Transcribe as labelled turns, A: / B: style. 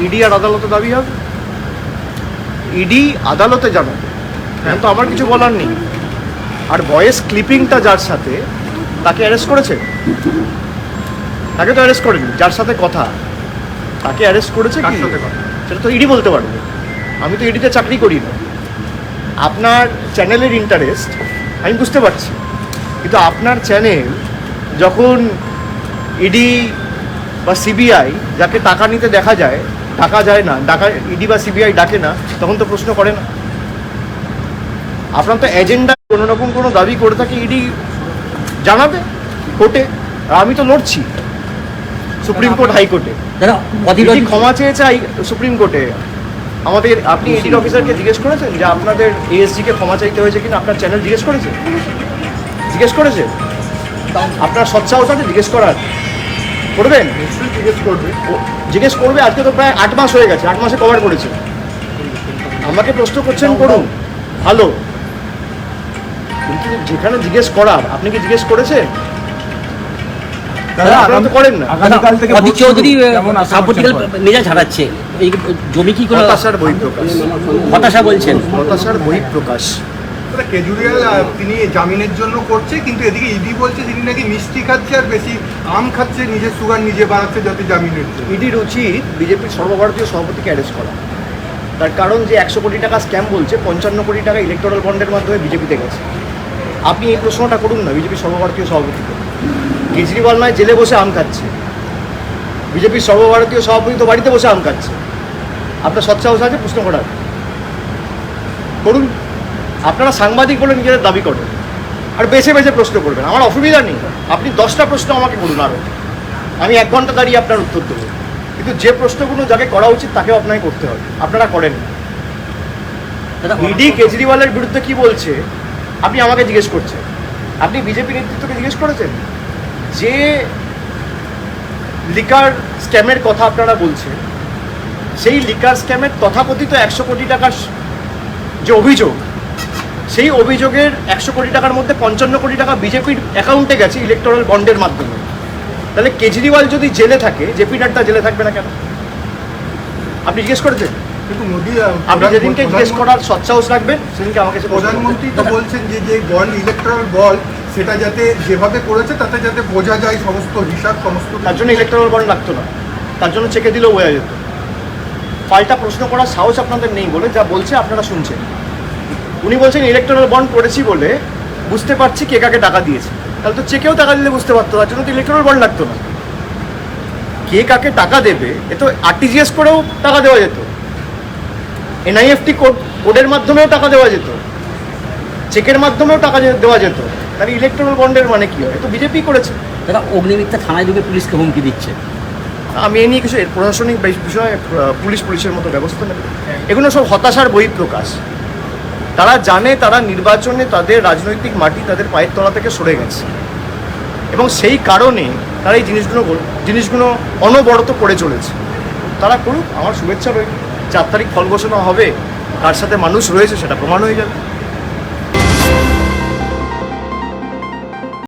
A: ED আর আদালতে দাবি হবে, ইডি আদালতে জানাবে, এখন তো আমার কিছু বলার নেই। আর ভয়েস ক্লিপিংটা যার সাথে, তাকে অ্যারেস্ট করেছে? তাকে তো অ্যারেস্ট করেনি। যার সাথে কথা তাকে অ্যারেস্ট করেছে কি? সেটা তো ইডি বলতে পারবে। আমি তো ইডিতে চাকরি করি না। আপনার চ্যানেলের ইন্টারেস্ট আমি বুঝতে পারছি, কিন্তু আপনার চ্যানেল যখন ইডি বা সিবিআই যাকে টাকা নিতে দেখা যায়, ডাকা যায় না, ইডি বা সিবিআই ডাকে না, তখন তো প্রশ্ন করে না। আপনার তো এজেন্ডা কোনো রকম কোনো দাবি করে থাকে, ইডি জানাবে কোর্টে। আর আমি তো লড়ছি সুপ্রিম কোর্ট, হাইকোর্টে। ক্ষমা চেয়েছে সুপ্রিম কোর্টে। আমাদের, আপনি ইডির অফিসারকে জিজ্ঞেস করেছেন যে আপনাদের এএসজিকে ক্ষমা চাইতে হয়েছে কিনা? আপনার চ্যানেল জিজ্ঞেস করেছে? আপনার সৎসাহস আছে জিজ্ঞেস করার? করবেন? নিশ্চয়ই জিজ্ঞেস করবে। আজকে তো প্রায় 8 মাস হয়ে গেছে, 8 মাসে কভার করেছে। আমাকে প্রশ্ন করছেন, করুন, ভালো, কিন্তু যেখানে জিজ্ঞেস করার, আপনি কি জিজ্ঞেস করেছেন? করেন না।
B: মেজাজ হারাচ্ছে, এই জমি কি করে
A: হতাশার বহিঃপ্রকাশ?
B: হতাশা বলছেন,
A: হতাশার বহিঃপ্রকাশ।
C: কেজরিওয়াল তিনি জামিনের জন্য করছে, কিন্তু এদিকে ইডি বলছে তিনি নাকি মিষ্টি খাচ্ছে আর বেশি আম খাচ্ছে, নিজের সুগার নিজে বাড়াচ্ছে যাতে জামিনের জন্য।
A: ইডির উচিত বিজেপির সর্বভারতীয় সভাপতিকে অ্যারেস্ট করা। তার কারণ যে 100 কোটি টাকা স্ক্যাম বলছে, 55 কোটি টাকা ইলেকটোরাল বন্ডের মাধ্যমে বিজেপিতে গেছে। আপনি এই প্রশ্নটা করুন না বিজেপির সর্বভারতীয় সভাপতিকে। কেজরিওয়াল নয় জেলে বসে আম খাচ্ছে, বিজেপির সর্বভারতীয় সভাপতি তো বাড়িতে বসে আম খাচ্ছে। আপনার সৎসাহস আছে প্রশ্ন করার? করুন। আপনারা সাংবাদিক বলে নিজেদের দাবি করেন, আর বেছে বেছে প্রশ্ন করবেন, আমার অসুবিধা নেই। আপনি 10টা প্রশ্ন আমাকে করুন, আরও আমি 1 ঘন্টা দাঁড়িয়ে আপনার উত্তর দেবো। কিন্তু যে প্রশ্নগুলো যাকে করা উচিত তাকেও আপনাকে করতে হবে, আপনারা করেন। ইডি কেজরিওয়ালের বিরুদ্ধে কি বলছে আপনি আমাকে জিজ্ঞেস করছেন? আপনি বিজেপি নেতৃত্বকে জিজ্ঞেস করেছেন? যে লিকার স্ক্যামের কথা আপনারা বলছেন, সেই লিকার স্ক্যামের তথাকথিত 100 কোটি টাকার যে অভিযোগ, সেই অভিযোগের 100 কোটি টাকার মধ্যে 55 কোটি টাকা বিজেপির অ্যাকাউন্টে গেছে ইলেকটোরাল বন্ডের মাধ্যমে। তাহলে কেজরিওয়াল যদি জেলে থাকে, জেপি নাড্ডা জেলে থাকবে না কেন? আপনি জিজ্ঞেস করেছেন?
C: কিন্তু মোদি,
A: আপনি যেদিনকে জিজ্ঞেস করার সৎসাহস রাখবেন সেদিনকে আমাকে
C: প্রধানমন্ত্রী তো বলছেন যে বন্ড, ইলেকট্রাল বন্ড, সেটা যাতে যেভাবে করেছে তাতে যাতে বোঝা যায় সমস্ত হিসাব, সমস্ত।
A: তার জন্য ইলেকট্রাল বন্ড লাগতো না, তার জন্য চেকে দিলেও বোঝা যেত। পাল্টা প্রশ্ন করার সাহস আপনাদের নেই বলে যা বলছে আপনারা শুনছেন। উনি বলছেন ইলেকট্রাল বন্ড করেছি বলে বুঝতে পারছি কে কাকে টাকা দিয়েছে। তাহলে তো চেকেও টাকা দিলে বুঝতে পারতো, তার জন্য তো ইলেকট্রাল বন্ড লাগতো না। কে কাকে টাকা দেবে এ তো আরটিজিএস করেও টাকা দেওয়া যেত, এনআইএফটি কোডের মাধ্যমেও টাকা দেওয়া যেত, চেকের মাধ্যমেও টাকা দেওয়া যেত। তাহলে ইলেকট্রাল বন্ডের মানে কি হয়? তো বিজেপি করেছে।
B: তারা অগ্নিমিত্রা থানায় ঢুকে পুলিশকে হুমকি দিচ্ছে।
A: আমি এই নিয়ে কিছু প্রশাসনিক বিষয়ে পুলিশের মতো ব্যবস্থা নেবে। এগুলো সব হতাশার বহিঃপ্রকাশ। তারা জানে তারা নির্বাচনে তাদের রাজনৈতিক মাটি তাদের পায়ের তলা থেকে সরে গেছে, এবং সেই কারণে তারা এই জিনিসগুলো অনবরত করে চলেছে। তারা করুক, আমার শুভেচ্ছা রইল। 4 তারিখ ফল ঘোষণা হবে, কার সাথে মানুষ রয়েছে সেটা প্রমাণ হয়ে যাবে।